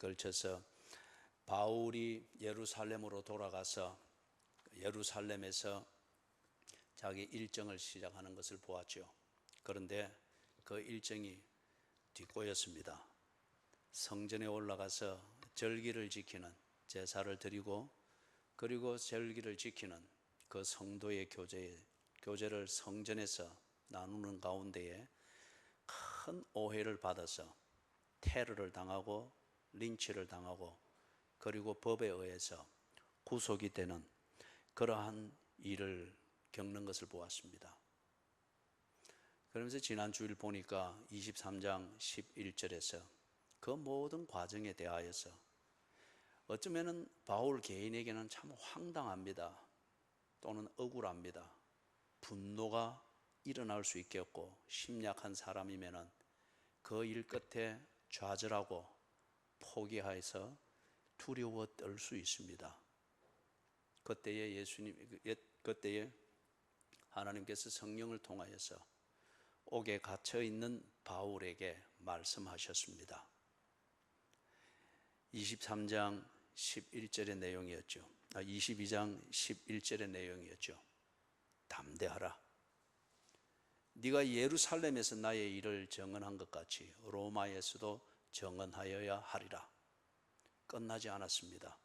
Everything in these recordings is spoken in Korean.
걸쳐서 바울이 예루살렘으로 돌아가서 예루살렘에서 자기 일정을 시작하는 것을 보았죠. 그런데 그 일정이 뒷꼬였습니다. 성전에 올라가서 절기를 지키는, 제사를 드리고 그리고 절기를 지키는 그 성도의 교제를 성전에서 나누는 가운데에 큰 오해를 받아서 테러를 당하고 린치를 당하고 그리고 법에 의해서 구속이 되는 그러한 일을 겪는 것을 보았습니다. 그러면서 지난 주일 보니까 23장 11절에서 그 모든 과정에 대하여서 어쩌면 바울 개인에게는 참 황당합니다. 또는 억울합니다. 분노가 일어날 수 있겠고 심약한 사람이면 그 일 끝에 좌절하고 포기해서 두려워 떨 수 있습니다. 그때에 하나님께서 성령을 통하여서 옥에 갇혀 있는 바울에게 말씀하셨습니다. 23장 11절의 내용이었죠. 22장 11절의 내용이었죠. 담대하라. 네가 예루살렘에서 나의 일을 정언한 것 같이 로마에서도 정언하여야 하리라. 끝나지 않았습니다.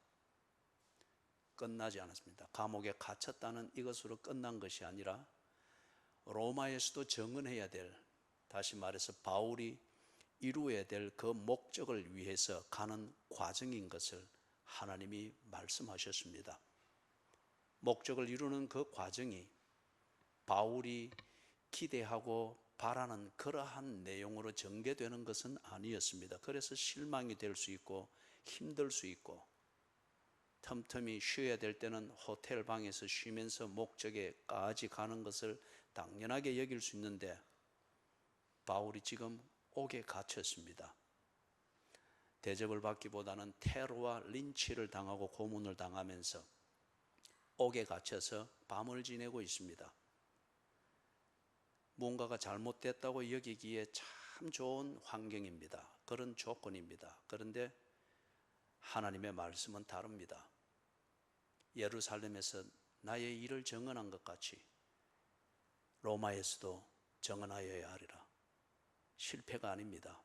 감옥에 갇혔다는 이것으로 끝난 것이 아니라 로마에서도 정언해야 될, 다시 말해서 바울이 이루어야 될 그 목적을 위해서 가는 과정인 것을 하나님이 말씀하셨습니다. 목적을 이루는 그 과정이 바울이 기대하고 바라는 그러한 내용으로 전개되는 것은 아니었습니다. 그래서 실망이 될 수 있고 힘들 수 있고 틈틈이 쉬어야 될 때는 호텔 방에서 쉬면서 목적에까지 가는 것을 당연하게 여길 수 있는데 바울이 지금 옥에 갇혔습니다. 대접을 받기보다는 테러와 린치를 당하고 고문을 당하면서 옥에 갇혀서 밤을 지내고 있습니다. 뭔가가 잘못됐다고 여기기에 참 좋은 환경입니다. 그런 조건입니다. 그런데 하나님의 말씀은 다릅니다. 예루살렘에서 나의 일을 정언한 것 같이 로마에서도 정언하여야 하리라. 실패가 아닙니다.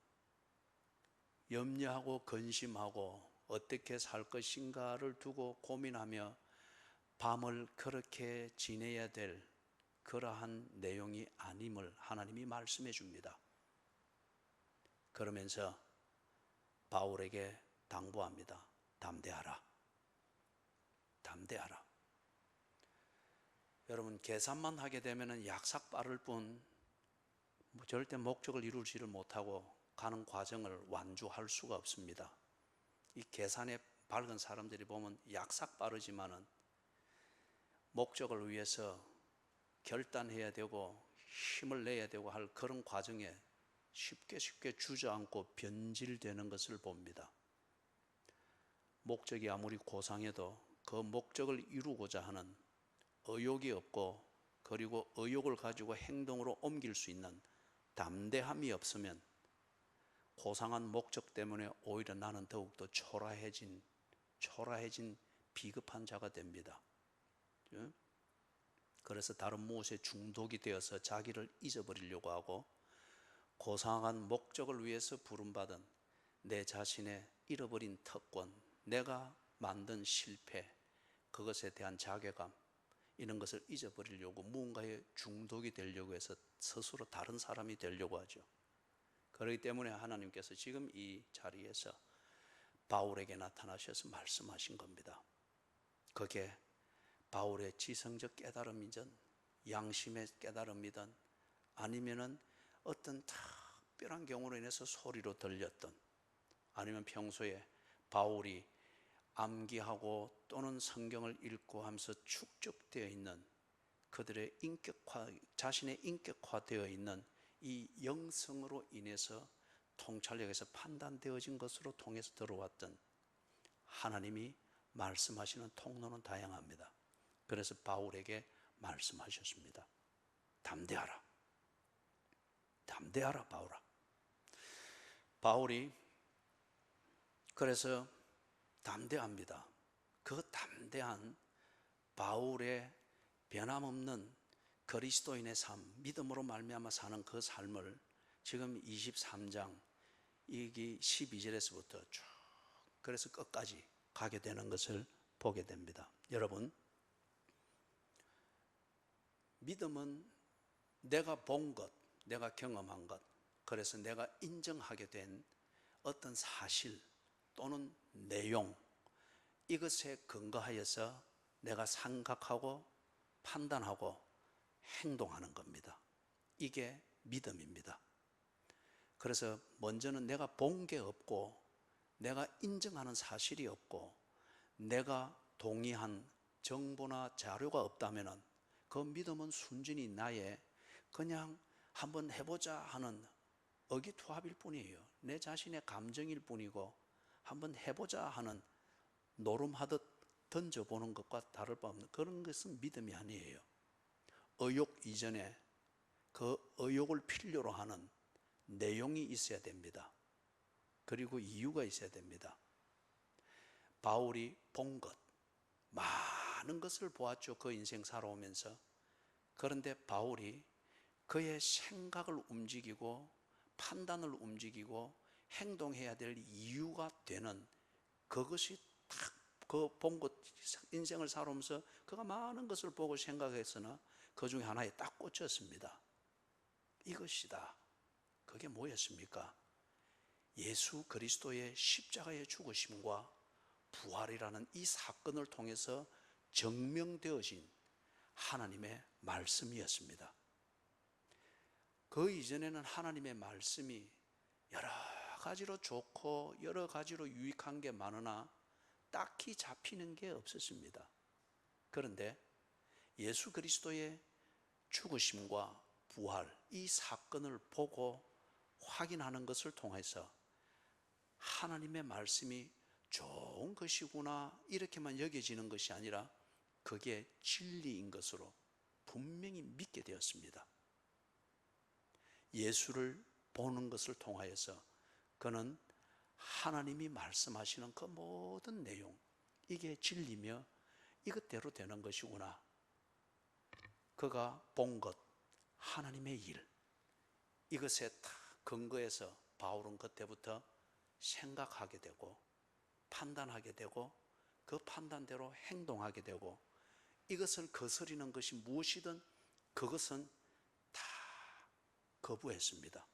염려하고 근심하고 어떻게 살 것인가를 두고 고민하며 밤을 그렇게 지내야 될 그러한 내용이 아님을 하나님이 말씀해 줍니다. 그러면서 바울에게 당부합니다. 담대하라. 여러분, 계산만 하게 되면 약삭 빠를 뿐 절대 목적을 이루지를 못하고 가는 과정을 완주할 수가 없습니다. 이 계산에 밝은 사람들이 보면 약삭 빠르지만은 목적을 위해서 결단해야 되고 힘을 내야 되고 할 그런 과정에 쉽게 주저앉고 변질되는 것을 봅니다. 목적이 아무리 고상해도 그 목적을 이루고자 하는 의욕이 없고 그리고 의욕을 가지고 행동으로 옮길 수 있는 담대함이 없으면 고상한 목적 때문에 오히려 나는 더욱더 초라해진 비급한 자가 됩니다. 그래서 다른 무엇에 중독이 되어서 자기를 잊어버리려고 하고 고상한 목적을 위해서 부름받은 내 자신의 잃어버린 특권, 내가 만든 실패, 그것에 대한 자괴감, 이런 것을 잊어버리려고 무언가에 중독이 되려고 해서 스스로 다른 사람이 되려고 하죠. 그렇기 때문에 하나님께서 지금 이 자리에서 바울에게 나타나셔서 말씀하신 겁니다. 그게 바울의 지성적 깨달음이든 양심의 깨달음이든 아니면은 어떤 특별한 경우로 인해서 소리로 들렸던, 아니면 평소에 바울이 암기하고 또는 성경을 읽고 하면서 축적되어 있는 그들의 자신의 인격화되어 있는 이 영성으로 인해서 통찰력에서 판단되어진 것으로 통해서 들어왔던, 하나님이 말씀하시는 통로는 다양합니다. 그래서 바울에게 말씀하셨습니다. 담대하라 바울아. 바울이 그래서 담대합니다. 그 담대한 바울의 변함없는 그리스도인의 삶, 믿음으로 말미암아 사는 그 삶을 지금 23장 이기 12절에서부터 쭉 그래서 끝까지 가게 되는 것을 보게 됩니다. 여러분, 믿음은 내가 본 것, 내가 경험한 것, 그래서 내가 인정하게 된 어떤 사실 또는 내용, 이것에 근거하여서 내가 생각하고 판단하고 행동하는 겁니다. 이게 믿음입니다. 그래서 먼저는 내가 본 게 없고 내가 인정하는 사실이 없고 내가 동의한 정보나 자료가 없다면 그 믿음은 순전히 나의 그냥 한번 해보자 하는 의기투합일 뿐이에요. 내 자신의 감정일 뿐이고 한번 해보자 하는 노름하듯 던져보는 것과 다를 바 없는 그런 것은 믿음이 아니에요. 의욕 이전에 그 의욕을 필요로 하는 내용이 있어야 됩니다. 그리고 이유가 있어야 됩니다. 바울이 본 것, 많은 것을 보았죠. 그 인생 살아오면서. 그런데 바울이 그의 생각을 움직이고 판단을 움직이고 행동해야 될 이유가 되는 그것이 딱 그 본 것, 인생을 살아오면서 그가 많은 것을 보고 생각했으나 그 중에 하나에 딱 꽂혔습니다. 이것이다. 그게 뭐였습니까? 예수 그리스도의 십자가의 죽으심과 부활이라는 이 사건을 통해서 증명되어진 하나님의 말씀이었습니다. 그 이전에는 하나님의 말씀이 여러 가지로 좋고 여러 가지로 유익한 게 많으나 딱히 잡히는 게 없었습니다. 그런데 예수 그리스도의 죽으심과 부활, 이 사건을 보고 확인하는 것을 통해서 하나님의 말씀이 좋은 것이구나 이렇게만 여겨지는 것이 아니라 그게 진리인 것으로 분명히 믿게 되었습니다. 예수를 보는 것을 통하여서 그는 하나님이 말씀하시는 그 모든 내용, 이게 진리며 이것대로 되는 것이구나. 그가 본 것, 하나님의 일, 이것에 다 근거해서 바울은 그때부터 생각하게 되고 판단하게 되고 그 판단대로 행동하게 되고 이것을 거스리는 것이 무엇이든 그것은 다 거부했습니다.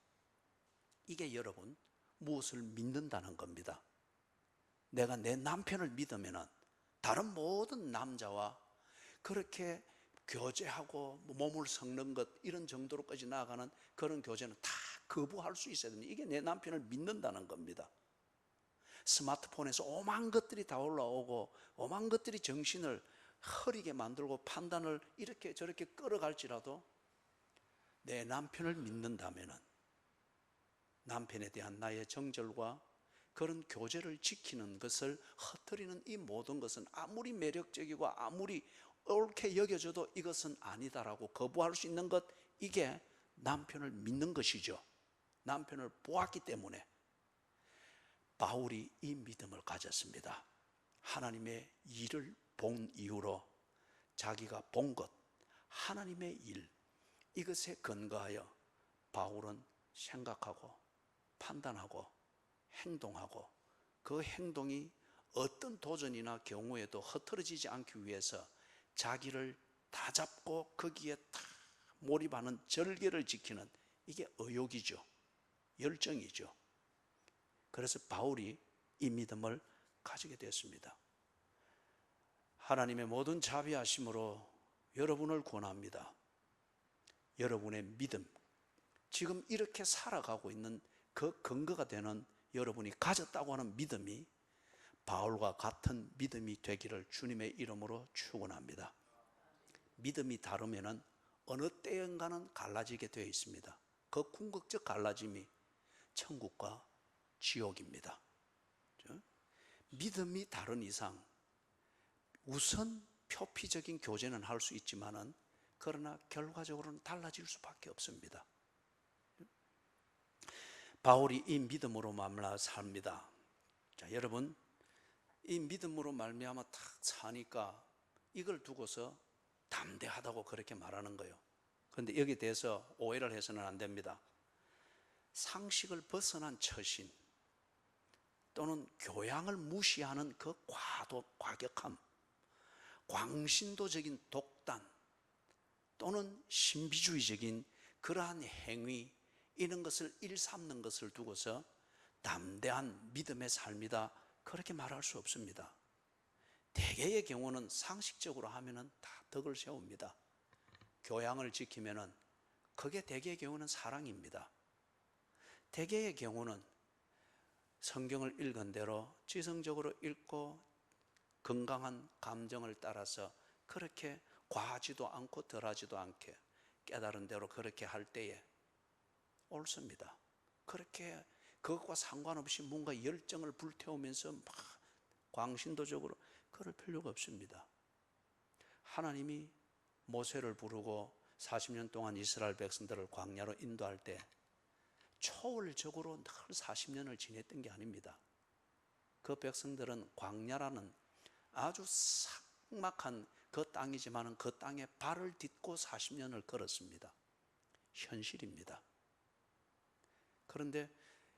이게 여러분 무엇을 믿는다는 겁니다. 내가 내 남편을 믿으면 다른 모든 남자와 그렇게 교제하고 몸을 섞는 것 이런 정도로까지 나아가는 그런 교제는 다 거부할 수 있어야 됩니다. 이게 내 남편을 믿는다는 겁니다. 스마트폰에서 오만 것들이 다 올라오고 오만 것들이 정신을 흐리게 만들고 판단을 이렇게 저렇게 끌어갈지라도 내 남편을 믿는다면 남편에 대한 나의 정절과 그런 교제를 지키는 것을 흐트리는 이 모든 것은 아무리 매력적이고 아무리 옳게 여겨져도 이것은 아니다라고 거부할 수 있는 것, 이게 남편을 믿는 것이죠. 남편을 보았기 때문에 바울이 이 믿음을 가졌습니다. 하나님의 일을 본 이후로 자기가 본 것, 하나님의 일, 이것에 근거하여 바울은 생각하고 판단하고 행동하고 그 행동이 어떤 도전이나 경우에도 흐트러지지 않기 위해서 자기를 다 잡고 거기에 다 몰입하는 절개를 지키는 이게 의욕이죠. 열정이죠. 그래서 바울이 이 믿음을 가지게 됐습니다. 하나님의 모든 자비하심으로 여러분을 권합니다. 여러분의 믿음, 지금 이렇게 살아가고 있는 그 근거가 되는 여러분이 가졌다고 하는 믿음이 바울과 같은 믿음이 되기를 주님의 이름으로 축원합니다. 믿음이 다르면은 어느 때인가는 갈라지게 되어 있습니다. 그 궁극적 갈라짐이 천국과 지옥입니다. 믿음이 다른 이상 우선 표피적인 교제는 할 수 있지만은 그러나 결과적으로는 달라질 수밖에 없습니다. 바울이 이 믿음으로 말미암아 삽니다. 자, 여러분, 이 믿음으로 말미암아 탁 사니까 이걸 두고서 담대하다고 그렇게 말하는 거예요. 그런데 여기에 대해서 오해를 해서는 안 됩니다. 상식을 벗어난 처신 또는 교양을 무시하는 그 과격함, 광신도적인 독단 또는 신비주의적인 그러한 행위, 이런 것을 일삼는 것을 두고서 담대한 믿음의 삶이다, 그렇게 말할 수 없습니다. 대개의 경우는 상식적으로 하면은 다 덕을 세웁니다. 교양을 지키면은 그게 대개의 경우는 사랑입니다. 대개의 경우는 성경을 읽은 대로 지성적으로 읽고 건강한 감정을 따라서 그렇게 과하지도 않고 덜하지도 않게 깨달은 대로 그렇게 할 때에 옳습니다. 그렇게 그것과 상관없이 뭔가 열정을 불태우면서 막 광신도적으로 그럴 필요가 없습니다. 하나님이 모세를 부르고 40년 동안 이스라엘 백성들을 광야로 인도할 때 초월적으로 늘 40년을 지냈던 게 아닙니다. 그 백성들은 광야라는 아주 삭막한 그 땅이지만 그 땅에 발을 딛고 40년을 걸었습니다. 현실입니다. 그런데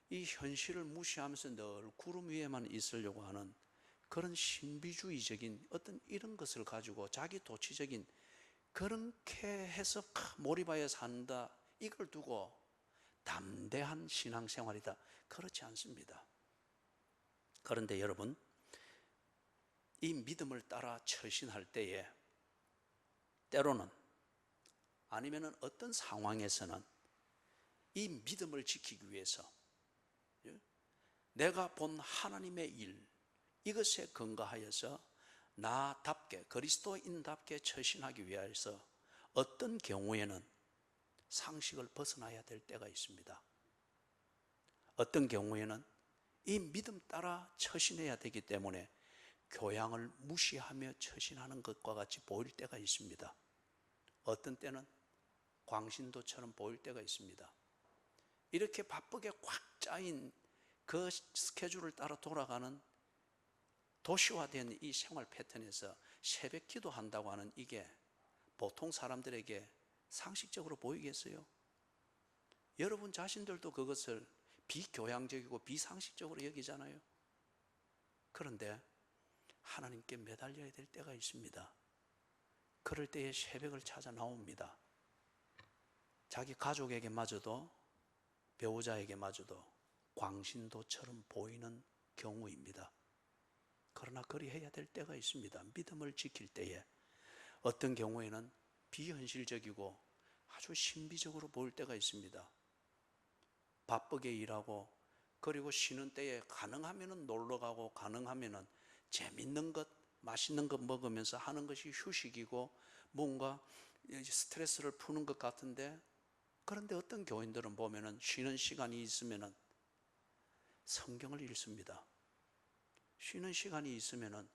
이 현실을 무시하면서 늘 구름 위에만 있으려고 하는 그런 신비주의적인 어떤 이런 것을 가지고 자기 도취적인 그렇게 해서 몰입하여 산다, 이걸 두고 담대한 신앙생활이다, 그렇지 않습니다. 그런데 여러분, 이 믿음을 따라 처신할 때에 때로는 아니면 어떤 상황에서는 이 믿음을 지키기 위해서 내가 본 하나님의 일, 이것에 근거하여서 나답게, 그리스도인답게 처신하기 위해서 어떤 경우에는 상식을 벗어나야 될 때가 있습니다. 어떤 경우에는 이 믿음 따라 처신해야 되기 때문에 교양을 무시하며 처신하는 것과 같이 보일 때가 있습니다. 어떤 때는 광신도처럼 보일 때가 있습니다. 이렇게 바쁘게 꽉 짜인 그 스케줄을 따라 돌아가는 도시화된 이 생활 패턴에서 새벽 기도한다고 하는 이게 보통 사람들에게 상식적으로 보이겠어요? 여러분 자신들도 그것을 비교양적이고 비상식적으로 여기잖아요. 그런데 하나님께 매달려야 될 때가 있습니다. 그럴 때에 새벽을 찾아 나옵니다. 자기 가족에게마저도, 배우자에게마저도 광신도처럼 보이는 경우입니다. 그러나 그리해야 될 때가 있습니다. 믿음을 지킬 때에 어떤 경우에는 비현실적이고 아주 신비적으로 보일 때가 있습니다. 바쁘게 일하고 그리고 쉬는 때에 가능하면 놀러가고 가능하면 재밌는 것, 맛있는 것 먹으면서 하는 것이 휴식이고 뭔가 스트레스를 푸는 것 같은데, 그런데 어떤 교인들은 보면은 쉬는 시간이 있으면은 성경을 읽습니다. 쉬는 시간이 있으면은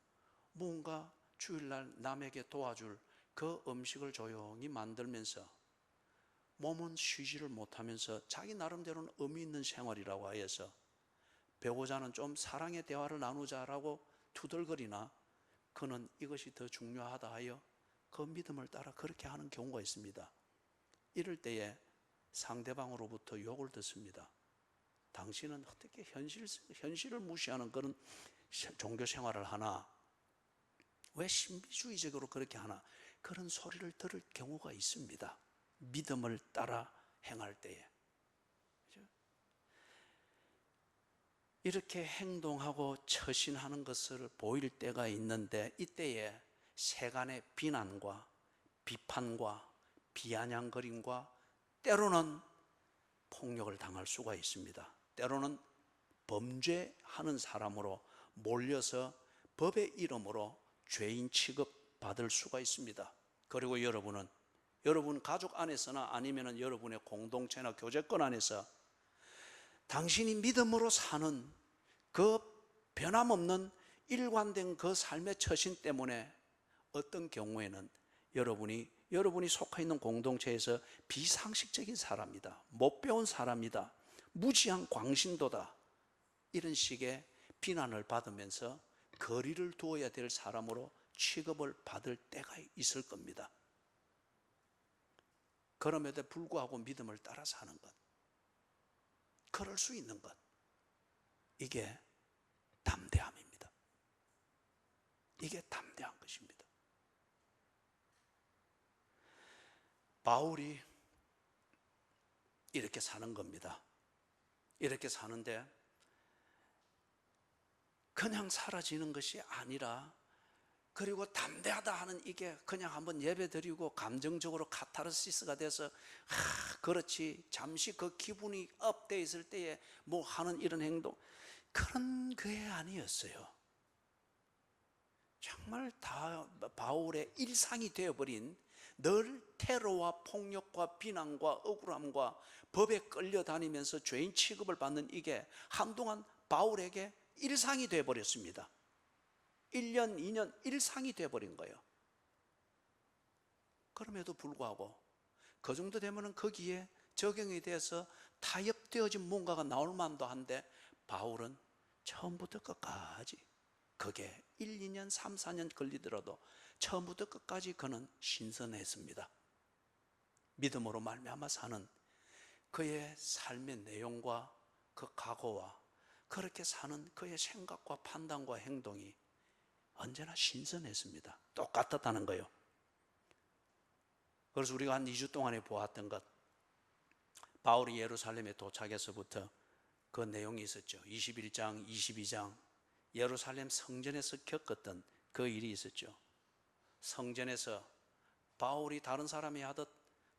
뭔가 주일날 남에게 도와줄 그 음식을 조용히 만들면서 몸은 쉬지를 못하면서 자기 나름대로는 의미 있는 생활이라고 하여서 배우자는 좀 사랑의 대화를 나누자라고 투덜거리나 그는 이것이 더 중요하다 하여 그 믿음을 따라 그렇게 하는 경우가 있습니다. 이럴 때에 상대방으로부터 욕을 듣습니다. 당신은 어떻게 현실을 무시하는 그런 종교 생활을 하나? 왜 신비주의적으로 그렇게 하나? 그런 소리를 들을 경우가 있습니다. 믿음을 따라 행할 때에. 그렇죠? 이렇게 행동하고 처신하는 것을 보일 때가 있는데 이때에 세간의 비난과 비판과 비아냥거림과 때로는 폭력을 당할 수가 있습니다. 때로는 범죄하는 사람으로 몰려서 법의 이름으로 죄인 취급받을 수가 있습니다. 그리고 여러분 가족 안에서나 아니면 여러분의 공동체나 교제권 안에서 당신이 믿음으로 사는 그 변함없는 일관된 그 삶의 처신 때문에 어떤 경우에는 여러분이 속해 있는 공동체에서 비상식적인 사람이다, 못 배운 사람이다, 무지한 광신도다, 이런 식의 비난을 받으면서 거리를 두어야 될 사람으로 취급을 받을 때가 있을 겁니다. 그럼에도 불구하고 믿음을 따라 사는 것, 그럴 수 있는 것, 이게 담대함입니다. 이게 담대한 것입니다. 바울이 이렇게 사는 겁니다. 이렇게 사는데 그냥 사라지는 것이 아니라, 그리고 담대하다 하는 이게 그냥 한번 예배드리고 감정적으로 카타르시스가 돼서 그렇지 잠시 그 기분이 업돼 있을 때에 뭐 하는 이런 행동, 그런 게 아니었어요. 정말 다 바울의 일상이 되어버린, 늘 테러와 폭력과 비난과 억울함과 법에 끌려다니면서 죄인 취급을 받는 이게 한동안 바울에게 일상이 되어버렸습니다. 1년, 2년 일상이 되어버린 거예요. 그럼에도 불구하고 그 정도 되면 거기에 적용이 돼서 타협되어진 뭔가가 나올 만도 한데, 바울은 처음부터 끝까지, 그게 1, 2년, 3, 4년 걸리더라도 처음부터 끝까지 그는 신선했습니다. 믿음으로 말미암아 사는 그의 삶의 내용과 그 각오와 그렇게 사는 그의 생각과 판단과 행동이 언제나 신선했습니다. 똑같았다는 거예요. 그래서 우리가 한 2주 동안에 보았던 것, 바울이 예루살렘에 도착해서부터 그 내용이 있었죠. 21장, 22장, 예루살렘 성전에서 겪었던 그 일이 있었죠. 성전에서 바울이 다른 사람이 하듯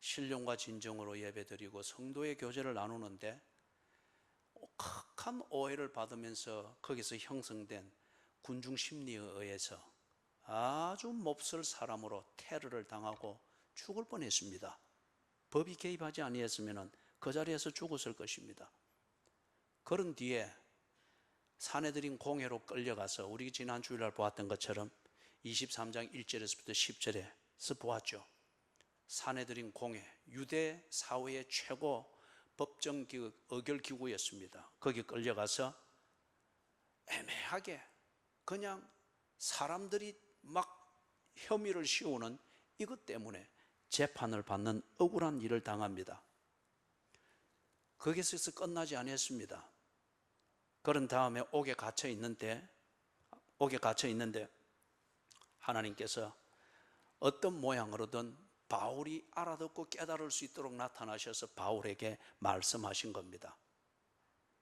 신령과 진정으로 예배드리고 성도의 교제를 나누는데, 극한 오해를 받으면서 거기서 형성된 군중 심리에 의해서 아주 몹쓸 사람으로 테러를 당하고 죽을 뻔했습니다. 법이 개입하지 아니했으면 그 자리에서 죽었을 것입니다. 그런 뒤에 사내들인 공회로 끌려가서 우리 지난 주일날 보았던 것처럼 23장 1절에서부터 10절에서 보았죠. 사내들인 공회, 유대 사회의 최고 법정기구, 의결기구였습니다. 거기 끌려가서 애매하게 그냥 사람들이 막 혐의를 씌우는 이것 때문에 재판을 받는 억울한 일을 당합니다. 거기서 끝나지 않았습니다. 그런 다음에 옥에 갇혀 있는데 하나님께서 어떤 모양으로든 바울이 알아듣고 깨달을 수 있도록 나타나셔서 바울에게 말씀하신 겁니다.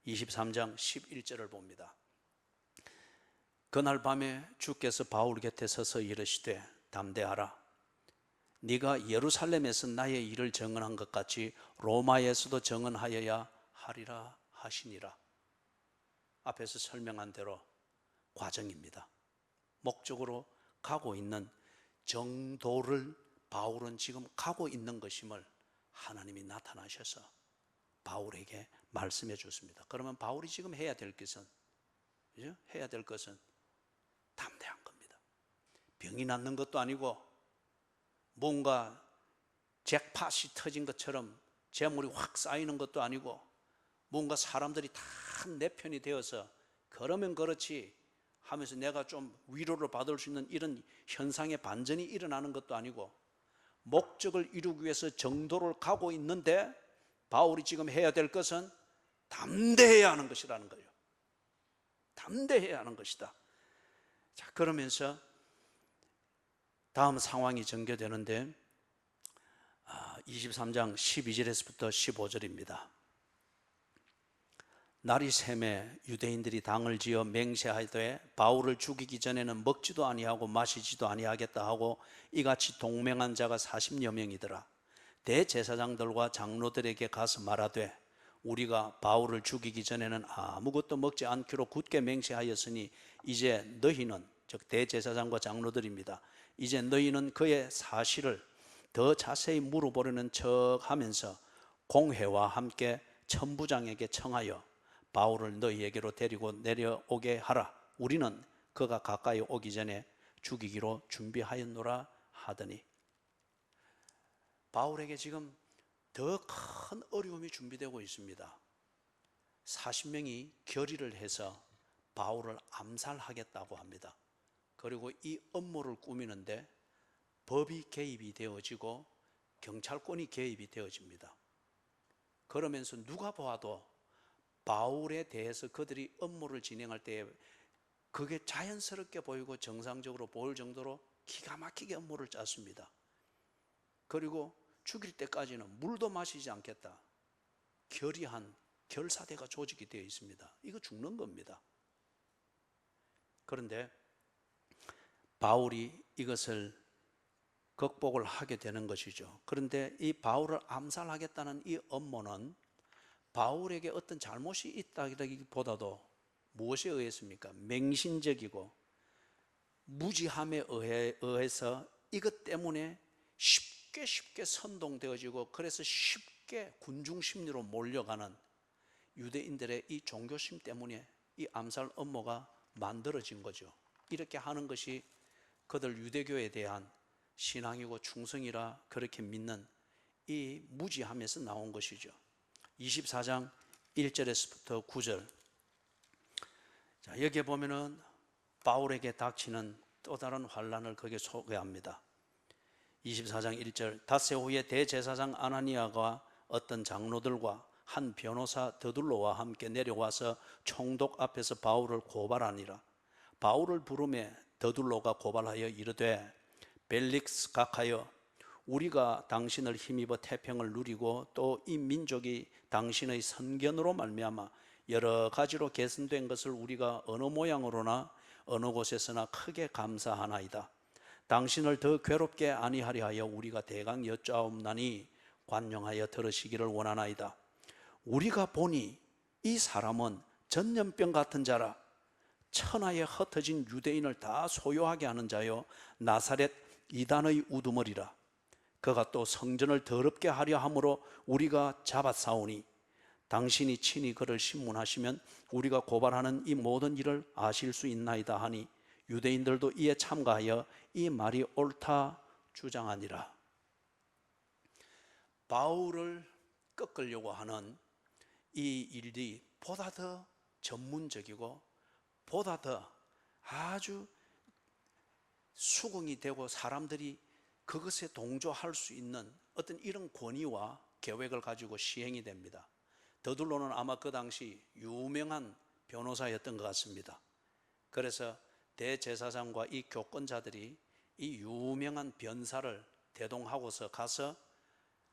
23장 11절을 봅니다. 그날 밤에 주께서 바울 곁에 서서 이르시되 담대하라. 네가 예루살렘에서 나의 일을 증언한 것 같이 로마에서도 증언하여야 하리라 하시니라. 앞에서 설명한 대로 과정입니다. 목적으로 가고 있는 정도를 바울은 지금 가고 있는 것임을 하나님이 나타나셔서 바울에게 말씀해 줬습니다. 그러면 바울이 지금 해야 될 것은, 그죠? 해야 될 것은 담대한 겁니다. 병이 낫는 것도 아니고 뭔가 잭팟이 터진 것처럼 재물이 확 쌓이는 것도 아니고 뭔가 사람들이 다 내 편이 되어서 그러면 그렇지 하면서 내가 좀 위로를 받을 수 있는 이런 현상의 반전이 일어나는 것도 아니고, 목적을 이루기 위해서 정도를 가고 있는데 바울이 지금 해야 될 것은 담대해야 하는 것이라는 거예요. 담대해야 하는 것이다. 자, 그러면서 다음 상황이 전개되는데 23장 12절에서부터 15절입니다. 날이 새매 유대인들이 당을 지어 맹세하되 바울을 죽이기 전에는 먹지도 아니하고 마시지도 아니하겠다 하고 이같이 동맹한 자가 40여 명이더라. 대제사장들과 장로들에게 가서 말하되 우리가 바울을 죽이기 전에는 아무것도 먹지 않기로 굳게 맹세하였으니 이제 너희는, 즉 대제사장과 장로들입니다, 이제 너희는 그의 사실을 더 자세히 물어보려는 척 하면서 공회와 함께 천부장에게 청하여 바울을 너희에게로 데리고 내려오게 하라. 우리는 그가 가까이 오기 전에 죽이기로 준비하였노라 하더니, 바울에게 지금 더 큰 어려움이 준비되고 있습니다. 40명이 결의를 해서 바울을 암살하겠다고 합니다. 그리고 이 업무를 꾸미는데 법이 개입이 되어지고 경찰권이 개입이 되어집니다. 그러면서 누가 보아도 바울에 대해서 그들이 업무를 진행할 때 그게 자연스럽게 보이고 정상적으로 보일 정도로 기가 막히게 업무를 짰습니다. 그리고 죽일 때까지는 물도 마시지 않겠다. 결의한 결사대가 조직이 되어 있습니다. 이거 죽는 겁니다. 그런데 바울이 이것을 극복을 하게 되는 것이죠. 그런데 이 바울을 암살하겠다는 이 업무는 바울에게 어떤 잘못이 있다기보다도 무엇에 의했습니까? 맹신적이고 무지함에 의해서 이것 때문에 쉽게 선동되어지고 그래서 쉽게 군중 심리로 몰려가는 유대인들의 이 종교심 때문에 이 암살 업무가 만들어진 거죠. 이렇게 하는 것이 그들 유대교에 대한 신앙이고 충성이라 그렇게 믿는 이 무지함에서 나온 것이죠. 24장 1절에서부터 9절. 자, 여기에 보면은 바울에게 닥치는 또 다른 환란을 거기에 소개합니다. 24장 1절. 닷새 후에 대제사장 아나니아가 어떤 장로들과 한 변호사 더둘로와 함께 내려와서 총독 앞에서 바울을 고발하니라. 바울을 부르매 더둘로가 고발하여 이르되 벨릭스 각하여 우리가 당신을 힘입어 태평을 누리고 또 이 민족이 당신의 선견으로 말미암아 여러 가지로 개선된 것을 우리가 어느 모양으로나 어느 곳에서나 크게 감사하나이다. 당신을 더 괴롭게 아니하려 하여 우리가 대강 여짜옵나니 관용하여 들으시기를 원하나이다. 우리가 보니 이 사람은 전염병 같은 자라. 천하에 흩어진 유대인을 다 소요하게 하는 자요 나사렛 이단의 우두머리라. 그가 또 성전을 더럽게 하려 함으로 우리가 잡아싸우니 당신이 친히 그를 신문하시면 우리가 고발하는 이 모든 일을 아실 수 있나이다 하니 유대인들도 이에 참가하여 이 말이 옳다 주장하니라. 바울을 꺾으려고 하는 이 일이 보다 더 전문적이고 보다 더 아주 수긍이 되고 사람들이 그것에 동조할 수 있는 어떤 이런 권위와 계획을 가지고 시행이 됩니다. 더둘로는 아마 그 당시 유명한 변호사였던 것 같습니다. 그래서 대제사장과 이 교권자들이 이 유명한 변사를 대동하고서 가서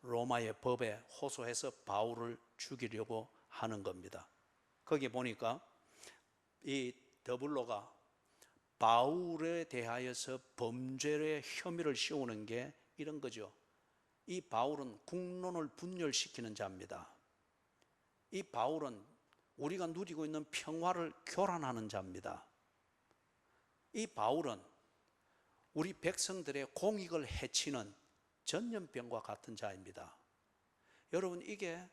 로마의 법에 호소해서 바울을 죽이려고 하는 겁니다. 거기 보니까 이 더블로가 바울에 대하여서 범죄의 혐의를 씌우는 게 이런 거죠. 이 바울은 국론을 분열시키는 자입니다. 이 바울은 우리가 누리고 있는 평화를 교란하는 자입니다. 이 바울은 우리 백성들의 공익을 해치는 전염병과 같은 자입니다. 여러분, 이게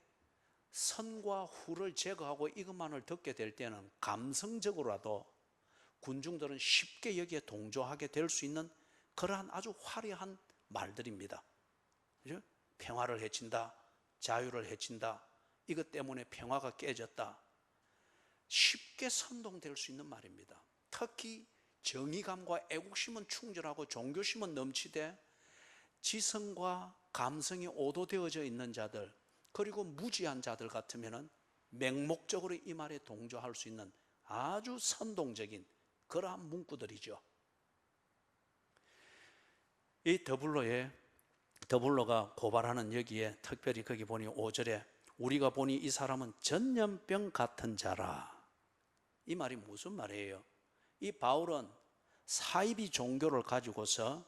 선과 후를 제거하고 이것만을 듣게 될 때는 감성적으로라도 군중들은 쉽게 여기에 동조하게 될 수 있는 그러한 아주 화려한 말들입니다. 그죠? 평화를 해친다, 자유를 해친다, 이것 때문에 평화가 깨졌다, 쉽게 선동될 수 있는 말입니다. 특히 정의감과 애국심은 충절하고 종교심은 넘치되 지성과 감성이 오도되어져 있는 자들, 그리고 무지한 자들 같으면 맹목적으로 이 말에 동조할 수 있는 아주 선동적인 그러한 문구들이죠. 이 더블로가 고발하는 여기에 특별히 거기 보니 5절에 우리가 보니 이 사람은 전염병 같은 자라. 이 말이 무슨 말이에요? 이 바울은 사이비 종교를 가지고서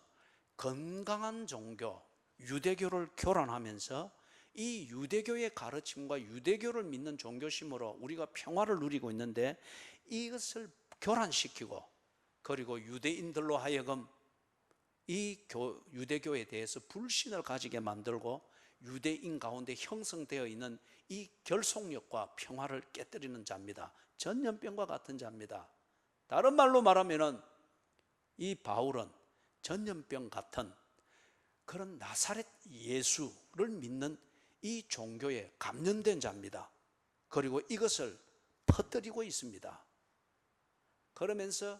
건강한 종교, 유대교를 교란하면서 이 유대교의 가르침과 유대교를 믿는 종교심으로 우리가 평화를 누리고 있는데 이것을 교란시키고 그리고 유대인들로 하여금 이 유대교에 대해서 불신을 가지게 만들고 유대인 가운데 형성되어 있는 이 결속력과 평화를 깨뜨리는 자입니다. 전염병과 같은 자입니다. 다른 말로 말하면 이 바울은 전염병 같은 그런 나사렛 예수를 믿는 이 종교에 감염된 자입니다. 그리고 이것을 퍼뜨리고 있습니다. 그러면서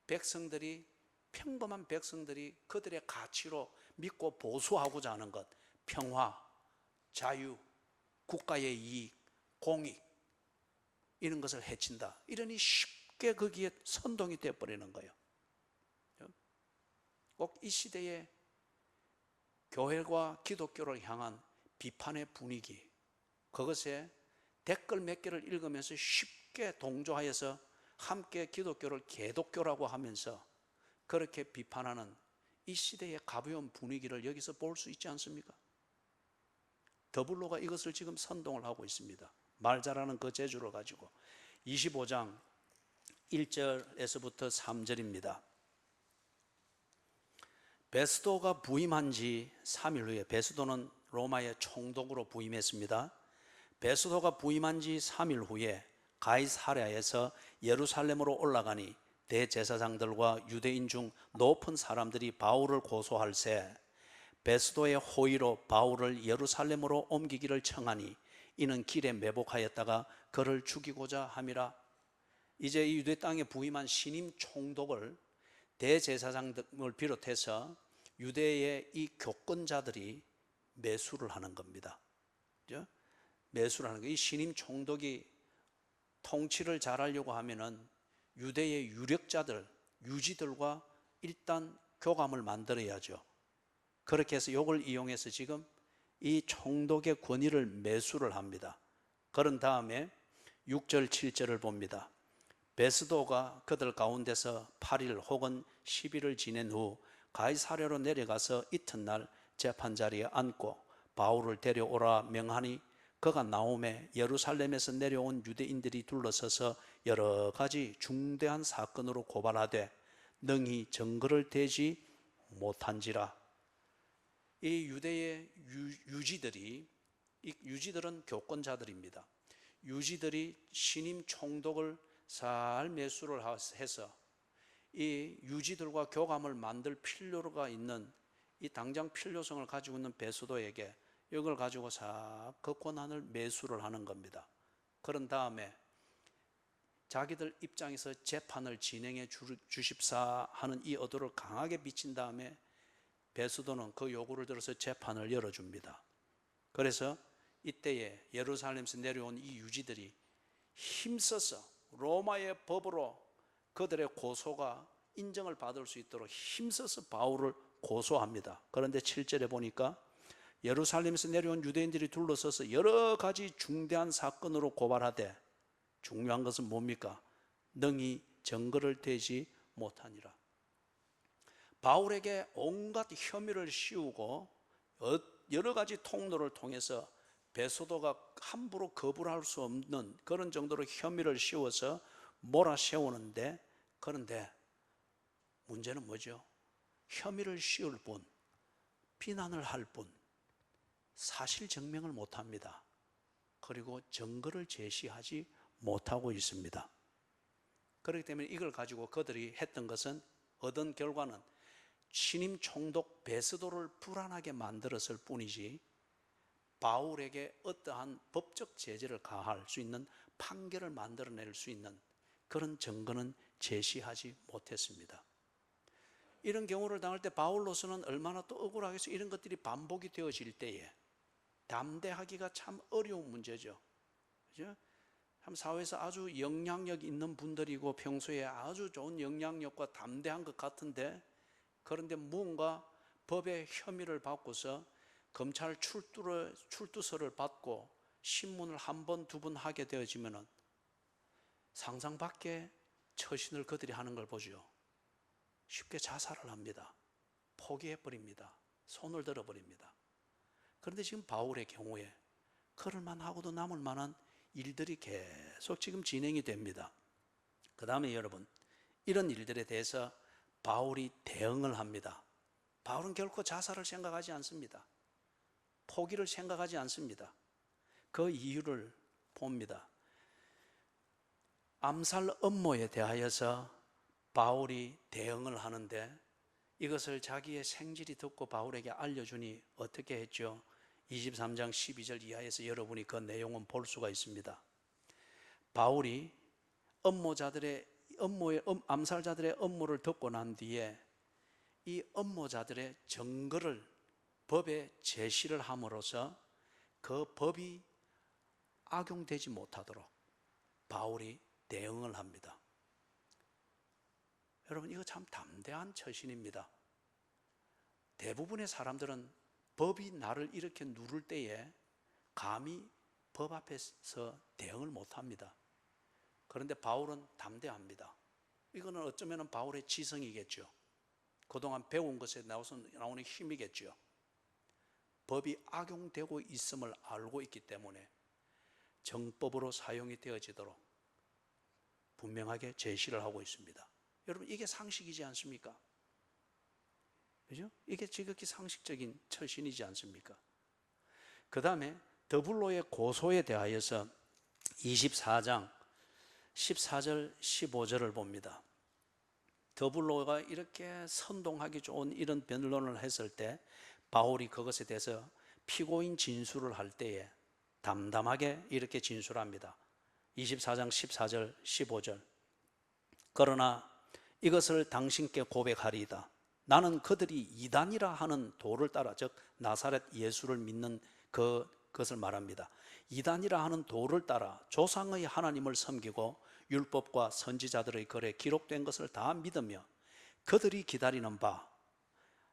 백성들이, 평범한 백성들이 그들의 가치로 믿고 보수하고자 하는 것, 평화, 자유, 국가의 이익, 공익, 이런 것을 해친다, 이러니 쉽게 거기에 선동이 되어버리는 거예요. 꼭 이 시대에 교회와 기독교를 향한 비판의 분위기, 그것에 댓글 몇 개를 읽으면서 쉽게 동조하여서 함께 기독교를 개독교라고 하면서 그렇게 비판하는 이 시대의 가벼운 분위기를 여기서 볼 수 있지 않습니까? 더블로가 이것을 지금 선동을 하고 있습니다. 말 잘하는 그 재주를 가지고. 25장 1절에서부터 3절입니다. 베스도가 부임한 지 3일 후에, 베스도는 로마의 총독으로 부임했습니다. 베스도가 부임한 지 3일 후에 가이사랴에서 예루살렘으로 올라가니 대제사장들과 유대인 중 높은 사람들이 바울을 고소할세 베스도의 호의로 바울을 예루살렘으로 옮기기를 청하니 이는 길에 매복하였다가 그를 죽이고자 함이라. 이제 이 유대 땅에 부임한 신임 총독을 대제사장을 비롯해서 유대의 이 교권자들이 매수를 하는 겁니다. 그죠? 매수를 하는 거예요. 이 신임 총독이 통치를 잘하려고 하면은 유대의 유력자들, 유지들과 일단 교감을 만들어야죠. 그렇게 해서 이걸 이용해서 지금 이 총독의 권위를 매수를 합니다. 그런 다음에 6절, 7절을 봅니다. 베스도가 그들 가운데서 8일 혹은 10일을 지낸 후 가이사랴로 내려가서 이튿날 재판자리에 앉고 바울을 데려오라 명하니 그가 나오매 예루살렘에서 내려온 유대인들이 둘러서서 여러 가지 중대한 사건으로 고발하되 능히 증거를 대지 못한지라. 이 유대의 유지들이, 이 유지들은 교권자들입니다. 유지들이 신임 총독을 잘 매수를 해서 이 유지들과 교감을 만들 필요가 있는, 이 당장 필요성을 가지고 있는 베스도에게 이걸 가지고 싹 그 권한을 매수를 하는 겁니다. 그런 다음에 자기들 입장에서 재판을 진행해 주십사 하는 이 의도를 강하게 비친 다음에 베스도는 그 요구를 들어서 재판을 열어줍니다. 그래서 이때에 예루살렘에서 내려온 이 유지들이 힘써서 로마의 법으로 그들의 고소가 인정을 받을 수 있도록 힘써서 바울을 고소합니다. 그런데 7절에 보니까 예루살렘에서 내려온 유대인들이 둘러서서 여러 가지 중대한 사건으로 고발하되, 중요한 것은 뭡니까? 능히 증거를 대지 못하니라. 바울에게 온갖 혐의를 씌우고 여러 가지 통로를 통해서 베스도가 함부로 거부를 할 수 없는 그런 정도로 혐의를 씌워서 몰아세우는데, 그런데 문제는 뭐죠? 혐의를 씌울 뿐, 비난을 할 뿐, 사실 증명을 못합니다. 그리고 증거를 제시하지 못하고 있습니다. 그렇기 때문에 이걸 가지고 그들이 했던 것은, 얻은 결과는 신임 총독 베스도를 불안하게 만들었을 뿐이지 바울에게 어떠한 법적 제재를 가할 수 있는, 판결을 만들어낼 수 있는 그런 증거는 제시하지 못했습니다. 이런 경우를 당할 때 바울로서는 얼마나 또 억울하겠어요. 이런 것들이 반복이 되어질 때에 담대하기가 참 어려운 문제죠. 그죠? 참 사회에서 아주 영향력 있는 분들이고 평소에 아주 좋은 영향력과 담대한 것 같은데, 그런데 무언가 법의 혐의를 받고서 검찰 출두서를 받고 신문을 한 번, 두 번 하게 되어지면 상상 밖의 처신을 그들이 하는 걸 보죠. 쉽게 자살을 합니다. 포기해버립니다. 손을 들어버립니다. 그런데 지금 바울의 경우에 그럴 만하고도 남을 만한 일들이 계속 지금 진행이 됩니다. 그 다음에 여러분, 이런 일들에 대해서 바울이 대응을 합니다. 바울은 결코 자살을 생각하지 않습니다. 포기를 생각하지 않습니다. 그 이유를 봅니다. 암살 음모에 대하여서 바울이 대응을 하는데, 이것을 자기의 생질이 듣고 바울에게 알려주니 어떻게 했죠? 23장 12절 이하에서 여러분이 그 내용은 볼 수가 있습니다. 바울이 음모자들의 암살자들의 업무를 듣고 난 뒤에 이 업무자들의 증거를 법에 제시를 함으로써 그 법이 악용되지 못하도록 바울이 대응을 합니다. 여러분, 이거 참 담대한 처신입니다. 대부분의 사람들은 법이 나를 이렇게 누를 때에 감히 법 앞에서 대응을 못합니다. 그런데 바울은 담대합니다. 이거는 어쩌면 바울의 지성이겠죠. 그동안 배운 것에 나오는 힘이겠죠. 법이 악용되고 있음을 알고 있기 때문에 정법으로 사용이 되어지도록 분명하게 제시를 하고 있습니다. 여러분, 이게 상식이지 않습니까? 그죠? 이게 지극히 상식적인 처신이지 않습니까? 그 다음에 더블로의 고소에 대하여서 24장 14절 15절을 봅니다. 더블로가 이렇게 선동하기 좋은 이런 변론을 했을 때 바울이 그것에 대해서 피고인 진술을 할 때에 담담하게 이렇게 진술합니다. 24장 14절 15절 그러나 이것을 당신께 고백하리이다. 나는 그들이 이단이라 하는 도를 따라, 즉 나사렛 예수를 믿는 그것을 말합니다. 이단이라 하는 도를 따라 조상의 하나님을 섬기고 율법과 선지자들의 글에 기록된 것을 다 믿으며 그들이 기다리는 바,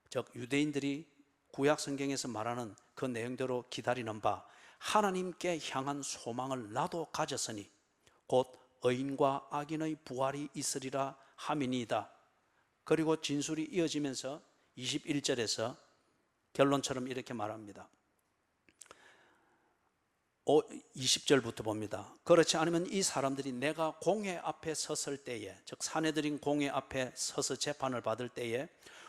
즉 유대인들이 구약 성경에서 말하는 그 내용대로 기다리는 바 하나님께 향한 소망을 나도 가졌으니 곧 의인과 악인의 부활이 있으리라 함이니이다. 그리고 진술이 이어지면서 21절에서 결론처럼 이렇게 말합니다. 20절부터 봅니다. 그렇지 않으면 이 사람들이 내가 공회 앞에 섰을 때에, 즉 사내들인 공회 앞에 서서 재판을 받을 때에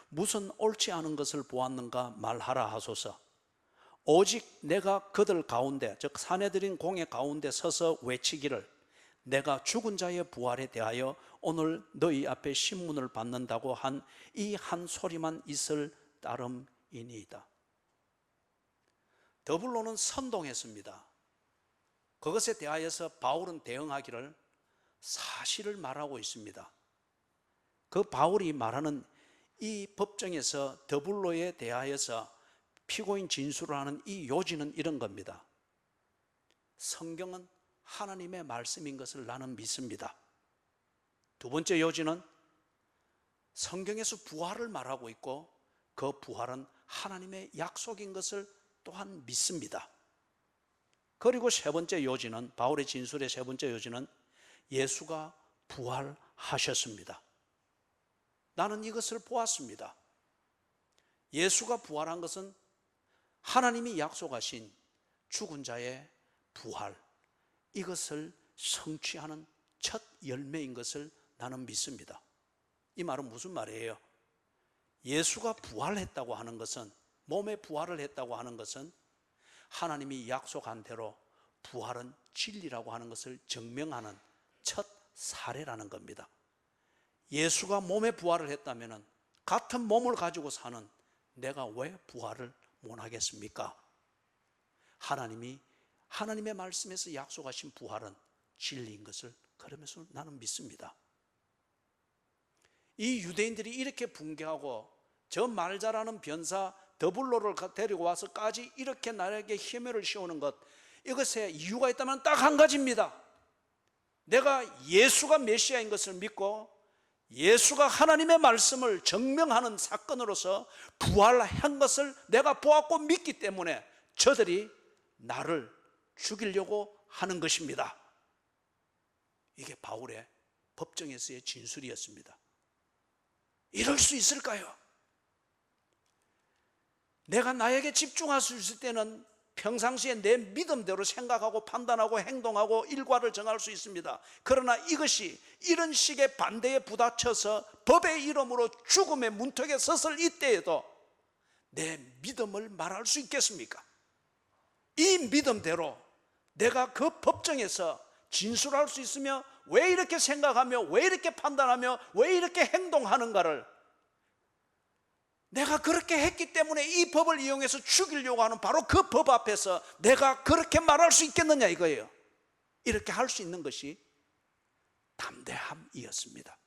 무슨 옳지 않은 것을 보았는가 말하라 하소서. 오직 내가 그들 가운데, 즉 사내들인 공회 가운데 서서 외치기를 내가 죽은 자의 부활에 대하여 오늘 너희 앞에 신문을 받는다고 한 이 한 소리만 있을 따름이니이다. 더블로는 선동했습니다. 그것에 대하여서 바울은 대응하기를 사실을 말하고 있습니다. 그 바울이 말하는 이 법정에서 더블로에 대하여서 피고인 진술을 하는 이 요지는 이런 겁니다. 성경은 하나님의 말씀인 것을 나는 믿습니다. 두 번째 요지는 성경에서 부활을 말하고 있고 그 부활은 하나님의 약속인 것을 또한 믿습니다. 그리고 세 번째 요지는, 바울의 진술의 세 번째 요지는 예수가 부활하셨습니다. 나는 이것을 보았습니다. 예수가 부활한 것은 하나님이 약속하신 죽은 자의 부활, 이것을 성취하는 첫 열매인 것을 나는 믿습니다. 이 말은 무슨 말이에요? 예수가 부활했다고 하는 것은, 몸의 부활을 했다고 하는 것은 하나님이 약속한 대로 부활은 진리라고 하는 것을 증명하는 첫 사례라는 겁니다. 예수가 몸의 부활을 했다면 같은 몸을 가지고 사는 내가 왜 부활을 못 하겠습니까? 하나님의 말씀에서 약속하신 부활은 진리인 것을 그러면서 나는 믿습니다. 이 유대인들이 이렇게 붕괴하고 저 말 잘하는 변사 더블로를 데리고 와서까지 이렇게 나에게 혐오를 씌우는 것, 이것에 이유가 있다면 딱 한 가지입니다. 내가 예수가 메시아인 것을 믿고 예수가 하나님의 말씀을 증명하는 사건으로서 부활한 것을 내가 보았고 믿기 때문에 저들이 나를 죽이려고 하는 것입니다. 이게 바울의 법정에서의 진술이었습니다. 이럴 수 있을까요? 내가 나에게 집중할 수 있을 때는 평상시에 내 믿음대로 생각하고 판단하고 행동하고 일과를 정할 수 있습니다. 그러나 이것이 이런 식의 반대에 부딪혀서 법의 이름으로 죽음의 문턱에 섰을 이때에도 내 믿음을 말할 수 있겠습니까? 이 믿음대로 내가 그 법정에서 진술할 수 있으며 왜 이렇게 생각하며 왜 이렇게 판단하며 왜 이렇게 행동하는가를 내가 그렇게 했기 때문에 이 법을 이용해서 죽이려고 하는 바로 그 법 앞에서 내가 그렇게 말할 수 있겠느냐 이거예요. 이렇게 할 수 있는 것이 담대함이었습니다.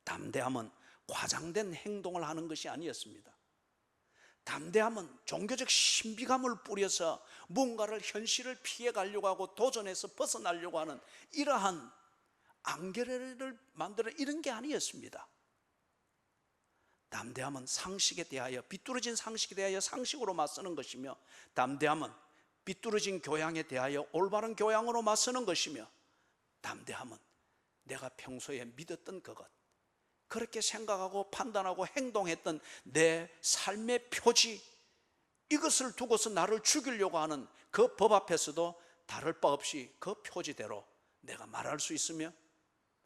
담대함은 과장된 행동을 하는 것이 아니었습니다. 담대함은 종교적 신비감을 뿌려서 뭔가를 현실을 피해가려고 하고 도전해서 벗어나려고 하는 이러한 안개를 만드는 이런 게 아니었습니다. 담대함은 상식에 대하여, 비뚤어진 상식에 대하여 상식으로 맞서는 것이며, 담대함은 비뚤어진 교양에 대하여 올바른 교양으로 맞서는 것이며, 담대함은 내가 평소에 믿었던 그것, 그렇게 생각하고 판단하고 행동했던 내 삶의 표지, 이것을 두고서 나를 죽이려고 하는 그 법 앞에서도 다를 바 없이 그 표지대로 내가 말할 수 있으며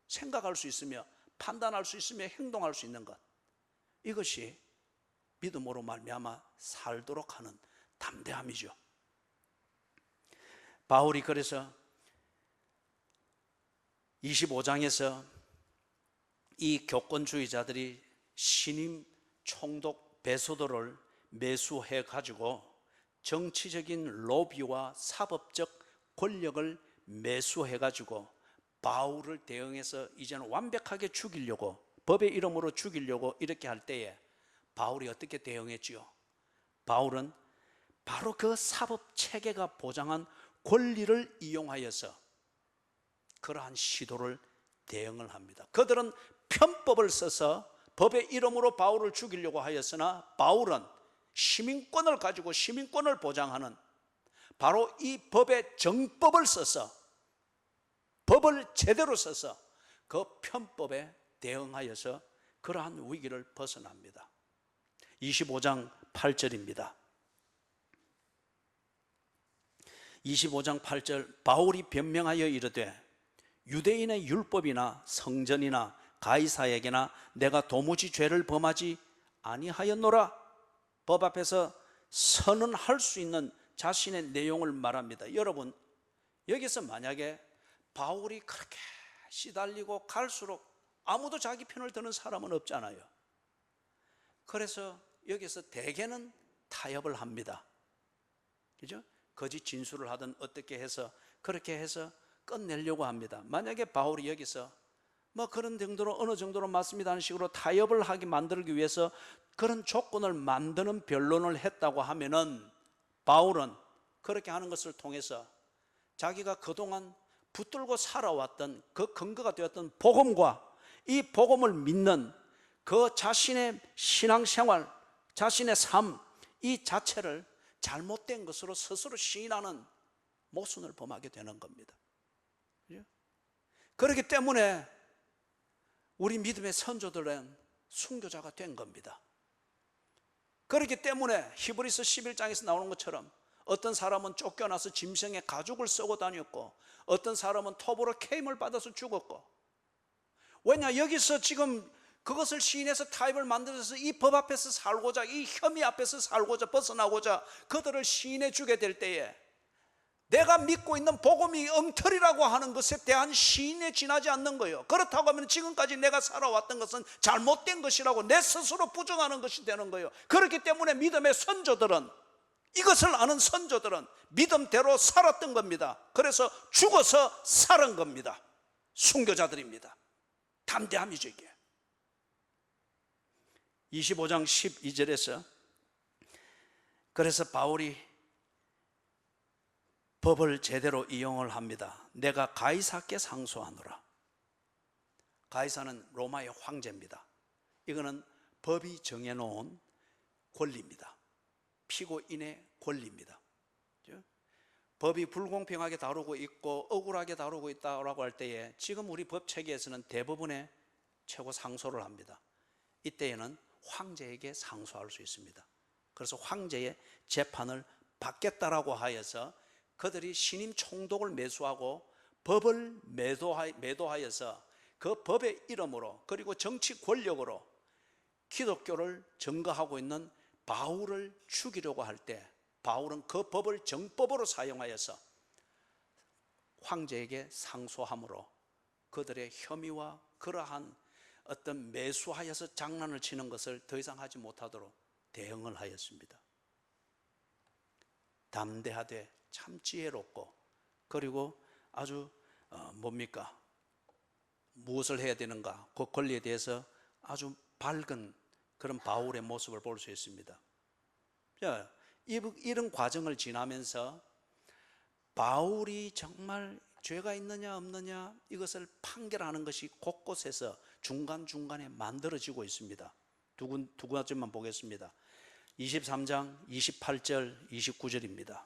생각할 수 있으며 판단할 수 있으며 행동할 수 있는 것, 이것이 믿음으로 말미암아 살도록 하는 담대함이죠. 바울이 그래서 25장에서 이 교권주의자들이 신임 총독 베소도를 매수해 가지고 정치적인 로비와 사법적 권력을 매수해 가지고 바울을 대응해서 이제는 완벽하게 죽이려고, 법의 이름으로 죽이려고 이렇게 할 때에 바울이 어떻게 대응했지요? 바울은 바로 그 사법 체계가 보장한 권리를 이용하여서 그러한 시도를 대응을 합니다. 그들은 편법을 써서 법의 이름으로 바울을 죽이려고 하였으나 바울은 시민권을 가지고 시민권을 보장하는 바로 이 법의 정법을 써서, 법을 제대로 써서 그 편법에 대응하여서 그러한 위기를 벗어납니다. 25장 8절입니다. 25장 8절, 바울이 변명하여 이르되 유대인의 율법이나 성전이나 가이사에게나 내가 도무지 죄를 범하지 아니하였노라. 법 앞에서 선언할 수 있는 자신의 내용을 말합니다. 여러분, 여기서 만약에 바울이 그렇게 시달리고 갈수록 아무도 자기 편을 드는 사람은 없잖아요. 그래서 여기서 대개는 타협을 합니다. 그죠? 거짓 진술을 하든 어떻게 해서 그렇게 해서 끝내려고 합니다. 만약에 바울이 여기서 뭐 그런 정도로, 어느 정도로 맞습니다 하는 식으로 타협을 하게 만들기 위해서 그런 조건을 만드는 변론을 했다고 하면은 바울은 그렇게 하는 것을 통해서 자기가 그동안 붙들고 살아왔던 그 근거가 되었던 복음과 이 복음을 믿는 그 자신의 신앙생활, 자신의 삶, 이 자체를 잘못된 것으로 스스로 시인하는 모순을 범하게 되는 겁니다. 그렇기 때문에 우리 믿음의 선조들은 순교자가 된 겁니다. 그렇기 때문에 히브리서 11장에서 나오는 것처럼 어떤 사람은 쫓겨나서 짐승의 가죽을 쓰고 다녔고, 어떤 사람은 톱으로 케임을 받아서 죽었고. 왜냐, 여기서 지금 그것을 시인해서 타입을 만들어서 이 법 앞에서 살고자, 이 혐의 앞에서 살고자, 벗어나고자 그들을 시인해 주게 될 때에 내가 믿고 있는 복음이 엉터리라고 하는 것에 대한 시인에 지나지 않는 거예요. 그렇다고 하면 지금까지 내가 살아왔던 것은 잘못된 것이라고 내 스스로 부정하는 것이 되는 거예요. 그렇기 때문에 믿음의 선조들은, 이것을 아는 선조들은 믿음대로 살았던 겁니다. 그래서 죽어서 살은 겁니다. 순교자들입니다. 담대함이죠, 이게. 25장 12절에서 그래서 바울이 법을 제대로 이용을 합니다. 내가 가이사께 상소하노라. 가이사는 로마의 황제입니다. 이거는 법이 정해놓은 권리입니다. 피고인의 권리입니다. 법이 불공평하게 다루고 있고 억울하게 다루고 있다고 할 때에 지금 우리 법 체계에서는 대부분의 최고 상소를 합니다. 이때에는 황제에게 상소할 수 있습니다. 그래서 황제의 재판을 받겠다라고 하여서 그들이 신임 총독을 매수하고 법을 매도하여서 그 법의 이름으로, 그리고 정치 권력으로 기독교를 증거하고 있는 바울을 죽이려고 할 때 바울은 그 법을 정법으로 사용하여서 황제에게 상소함으로 그들의 혐의와 그러한 어떤 매수하여서 장난을 치는 것을 더 이상 하지 못하도록 대응을 하였습니다. 담대하되 참 지혜롭고, 그리고 아주 뭡니까? 무엇을 해야 되는가, 그 권리에 대해서 아주 밝은 그런 바울의 모습을 볼 수 있습니다. 자, 이런 과정을 지나면서 바울이 정말 죄가 있느냐 없느냐 이것을 판결하는 것이 곳곳에서 중간중간에 만들어지고 있습니다. 두 가지만 보겠습니다. 23장 28절 29절입니다.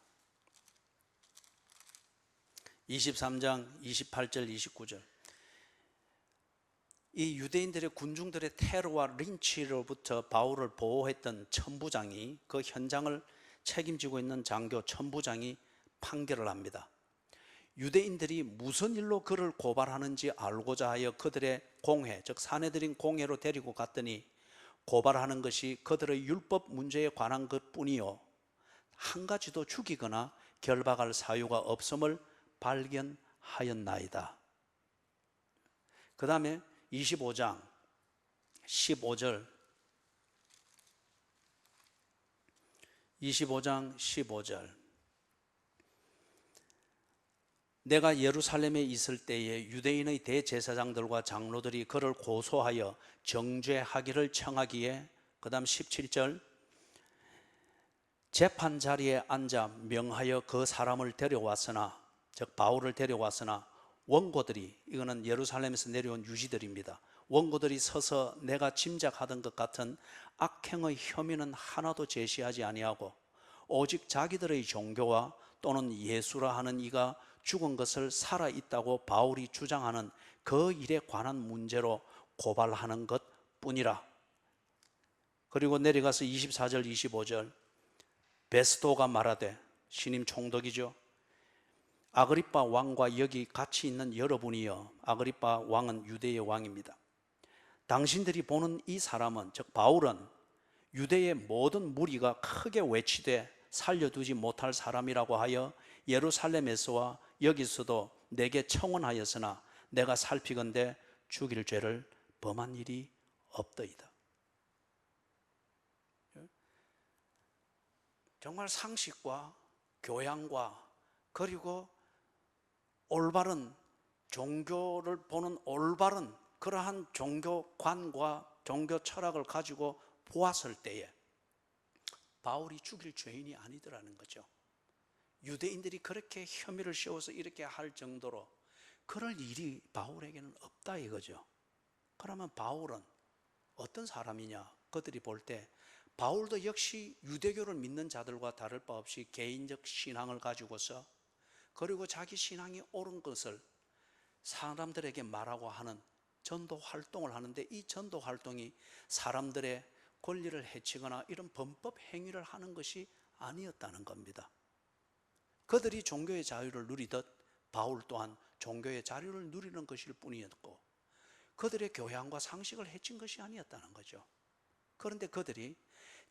23장 28절 29절. 이 유대인들의 군중들의 테러와 린치로부터 바울을 보호했던 천부장이, 그 현장을 책임지고 있는 장교 천부장이 판결을 합니다. 유대인들이 무슨 일로 그를 고발하는지 알고자 하여 그들의 공회, 즉 사내들인 공회로 데리고 갔더니 고발하는 것이 그들의 율법 문제에 관한 것뿐이요 한 가지도 죽이거나 결박할 사유가 없음을 발견하였나이다. 그 다음에 25장 15절 25장 15절. 내가 예루살렘에 있을 때에 유대인의 대제사장들과 장로들이 그를 고소하여 정죄하기를 청하기에, 그 다음 17절, 재판 자리에 앉아 명하여 그 사람을 데려왔으나, 즉 바울을 데려왔으나 원고들이, 이거는 예루살렘에서 내려온 유지들입니다. 원고들이 서서 내가 짐작하던 것 같은 악행의 혐의는 하나도 제시하지 아니하고 오직 자기들의 종교와 또는 예수라 하는 이가 죽은 것을 살아있다고 바울이 주장하는 그 일에 관한 문제로 고발하는 것 뿐이라. 그리고 내려가서 24절 25절, 베스도가 말하되, 신임 총독이죠, 아그리빠 왕과 여기 같이 있는 여러분이여, 아그리빠 왕은 유대의 왕입니다. 당신들이 보는 이 사람은, 즉 바울은 유대의 모든 무리가 크게 외치되 살려두지 못할 사람이라고 하여 예루살렘에서와 여기서도 내게 청원하였으나 내가 살피건대 죽일 죄를 범한 일이 없더이다. 정말 상식과 교양과 그리고 올바른 종교를 보는 올바른 그러한 종교관과 종교 철학을 가지고 보았을 때에 바울이 죽일 죄인이 아니더라는 거죠. 유대인들이 그렇게 혐의를 씌워서 이렇게 할 정도로 그럴 일이 바울에게는 없다 이거죠. 그러면 바울은 어떤 사람이냐? 그들이 볼 때 바울도 역시 유대교를 믿는 자들과 다를 바 없이 개인적 신앙을 가지고서, 그리고 자기 신앙이 옳은 것을 사람들에게 말하고 하는 전도 활동을 하는데, 이 전도 활동이 사람들의 권리를 해치거나 이런 범법 행위를 하는 것이 아니었다는 겁니다. 그들이 종교의 자유를 누리듯 바울 또한 종교의 자유를 누리는 것일 뿐이었고, 그들의 교양과 상식을 해친 것이 아니었다는 거죠. 그런데 그들이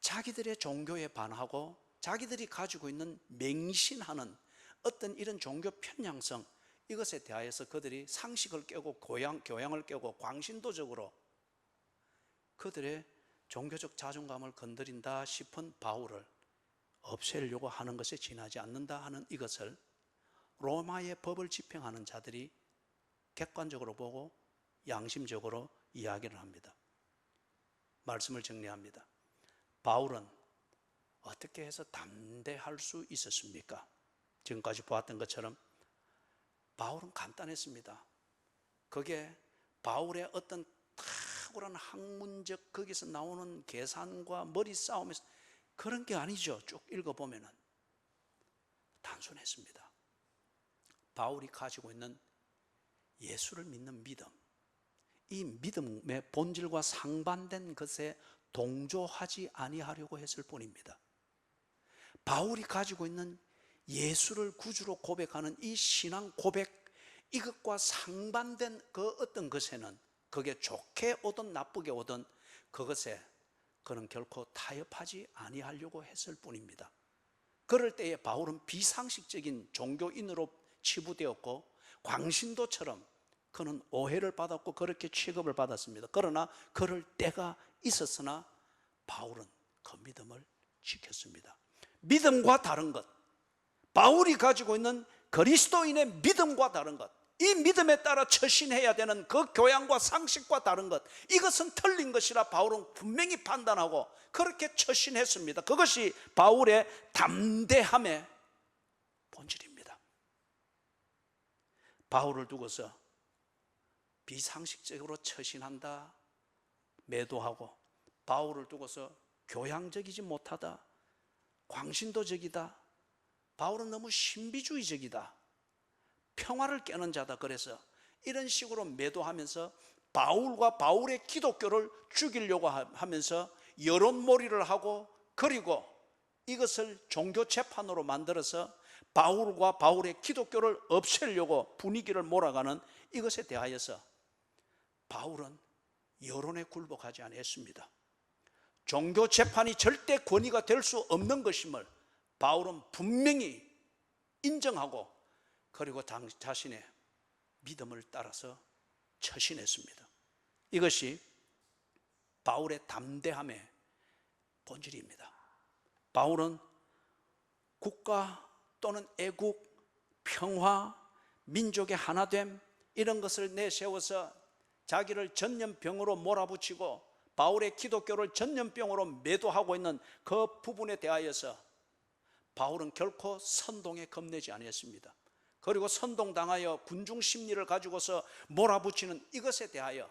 자기들의 종교에 반하고 자기들이 가지고 있는 맹신하는 어떤 이런 종교 편향성, 이것에 대하여서 그들이 상식을 깨고 교양을 깨고 광신도적으로 그들의 종교적 자존감을 건드린다 싶은 바울을 없애려고 하는 것에 지나지 않는다 하는 이것을 로마의 법을 집행하는 자들이 객관적으로 보고 양심적으로 이야기를 합니다. 말씀을 정리합니다. 바울은 어떻게 해서 담대할 수 있었습니까? 지금까지 보았던 것처럼 바울은 간단했습니다. 그게 바울의 어떤 탁월한 학문적 거기서 나오는 계산과 머리 싸움에서 그런 게 아니죠. 쭉 읽어보면 단순했습니다. 바울이 가지고 있는 예수를 믿는 믿음, 이 믿음의 본질과 상반된 것에 동조하지 아니하려고 했을 뿐입니다. 바울이 가지고 있는 예수를 구주로 고백하는 이 신앙 고백, 이것과 상반된 그 어떤 것에는, 그게 좋게 오든 나쁘게 오든 그것에 그는 결코 타협하지 아니하려고 했을 뿐입니다. 그럴 때에 바울은 비상식적인 종교인으로 치부되었고 광신도처럼 그는 오해를 받았고 그렇게 취급을 받았습니다. 그러나 그럴 때가 있었으나 바울은 그 믿음을 지켰습니다. 믿음과 다른 것, 바울이 가지고 있는 그리스도인의 믿음과 다른 것, 이 믿음에 따라 처신해야 되는 그 교양과 상식과 다른 것, 이것은 틀린 것이라 바울은 분명히 판단하고 그렇게 처신했습니다. 그것이 바울의 담대함의 본질입니다. 바울을 두고서 비상식적으로 처신한다, 매도하고, 바울을 두고서 교양적이지 못하다, 광신도적이다, 바울은 너무 신비주의적이다, 평화를 깨는 자다, 그래서 이런 식으로 매도하면서 바울과 바울의 기독교를 죽이려고 하면서 여론몰이를 하고, 그리고 이것을 종교 재판으로 만들어서 바울과 바울의 기독교를 없애려고 분위기를 몰아가는 이것에 대하여서 바울은 여론에 굴복하지 않았습니다. 종교 재판이 절대 권위가 될 수 없는 것임을 바울은 분명히 인정하고, 그리고 자신의 믿음을 따라서 처신했습니다. 이것이 바울의 담대함의 본질입니다. 바울은 국가 또는 애국, 평화, 민족의 하나됨, 이런 것을 내세워서 자기를 전염병으로 몰아붙이고 바울의 기독교를 전염병으로 매도하고 있는 그 부분에 대하여서 바울은 결코 선동에 겁내지 않았습니다. 그리고 선동당하여 군중 심리를 가지고서 몰아붙이는 이것에 대하여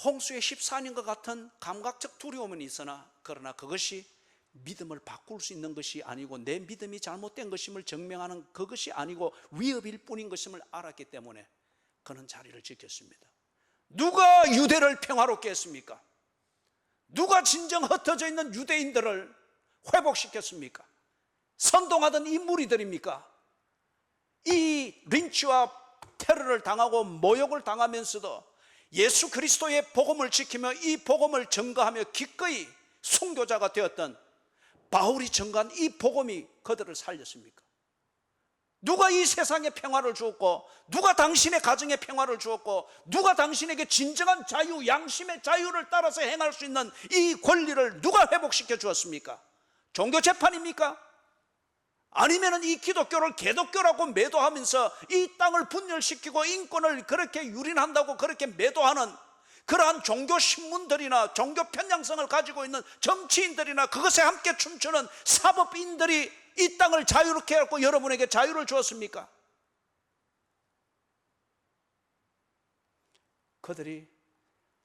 홍수의 14년과 같은 감각적 두려움은 있으나, 그러나 그것이 믿음을 바꿀 수 있는 것이 아니고 내 믿음이 잘못된 것임을 증명하는 그것이 아니고 위협일 뿐인 것임을 알았기 때문에 그는 자리를 지켰습니다. 누가 유대를 평화롭게 했습니까? 누가 진정 흩어져 있는 유대인들을 회복시켰습니까? 선동하던 이 무리들입니까? 이 린치와 테러를 당하고 모욕을 당하면서도 예수 그리스도의 복음을 지키며 이 복음을 증거하며 기꺼이 순교자가 되었던 바울이 증거한 이 복음이 그들을 살렸습니까? 누가 이 세상에 평화를 주었고, 누가 당신의 가정에 평화를 주었고, 누가 당신에게 진정한 자유, 양심의 자유를 따라서 행할 수 있는 이 권리를 누가 회복시켜 주었습니까? 종교 재판입니까? 아니면 이 기독교를 개독교라고 매도하면서 이 땅을 분열시키고 인권을 그렇게 유린한다고 그렇게 매도하는 그러한 종교 신문들이나 종교 편향성을 가지고 있는 정치인들이나 그것에 함께 춤추는 사법인들이 이 땅을 자유롭게 해갖고 여러분에게 자유를 주었습니까? 그들이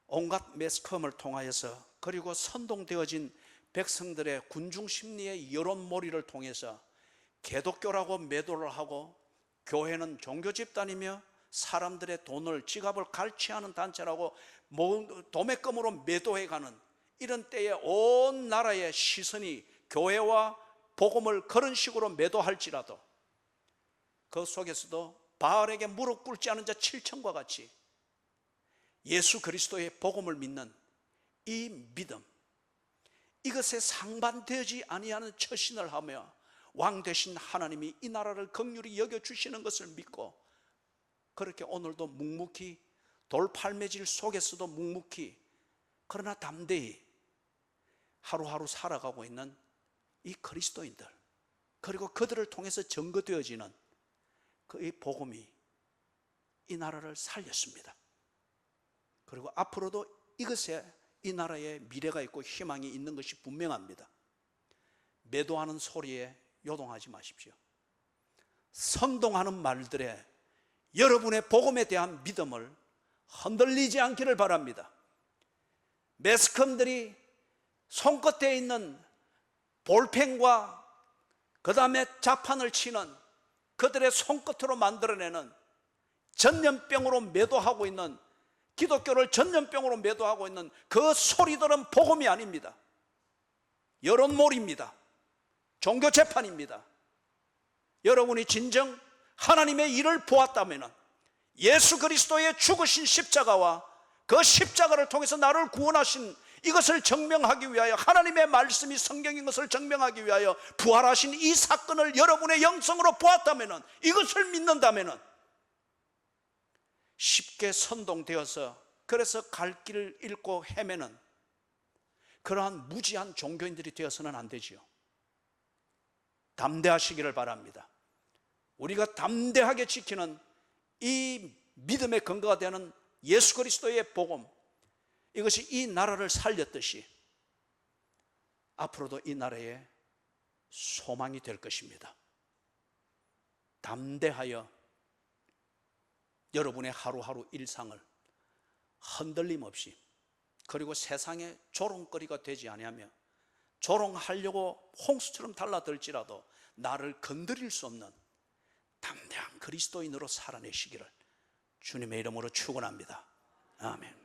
온갖 매스컴을 통하여서, 그리고 선동되어진 백성들의 군중 심리의 여론몰이를 통해서 개독교라고 매도를 하고, 교회는 종교 집단이며 사람들의 돈을, 지갑을 갈취하는 단체라고 도매금으로 매도해가는 이런 때에 온 나라의 시선이 교회와 복음을 그런 식으로 매도할지라도 그 속에서도 바알에게 무릎 꿇지 않은 자 7천과 같이 예수 그리스도의 복음을 믿는 이 믿음, 이것에 상반되지 아니하는 처신을 하며 왕 되신 하나님이 이 나라를 긍휼히 여겨주시는 것을 믿고, 그렇게 오늘도 묵묵히 돌팔매질 속에서도 묵묵히 그러나 담대히 하루하루 살아가고 있는 이 그리스도인들, 그리고 그들을 통해서 증거되어지는 그 이 복음이 이 나라를 살렸습니다. 그리고 앞으로도 이것에 이 나라에 미래가 있고 희망이 있는 것이 분명합니다. 매도하는 소리에 요동하지 마십시오. 선동하는 말들에 여러분의 복음에 대한 믿음을 흔들리지 않기를 바랍니다. 매스컴들이 손끝에 있는 볼펜과 그 다음에 자판을 치는 그들의 손끝으로 만들어내는 전염병으로 매도하고 있는, 기독교를 전염병으로 매도하고 있는 그 소리들은 복음이 아닙니다. 여론몰입니다. 종교 재판입니다. 여러분이 진정 하나님의 일을 보았다면 예수 그리스도의 죽으신 십자가와 그 십자가를 통해서 나를 구원하신 이것을 증명하기 위하여, 하나님의 말씀이 성경인 것을 증명하기 위하여 부활하신 이 사건을 여러분의 영성으로 보았다면, 이것을 믿는다면 쉽게 선동되어서 그래서 갈 길을 잃고 헤매는 그러한 무지한 종교인들이 되어서는 안 되지요. 담대하시기를 바랍니다. 우리가 담대하게 지키는 이 믿음의 근거가 되는 예수 그리스도의 복음, 이것이 이 나라를 살렸듯이 앞으로도 이 나라의 소망이 될 것입니다. 담대하여 여러분의 하루하루 일상을 흔들림 없이, 그리고 세상의 조롱거리가 되지 아니하며 조롱하려고 홍수처럼 달라들지라도 나를 건드릴 수 없는 담대한 그리스도인으로 살아내시기를 주님의 이름으로 축원합니다. 아멘.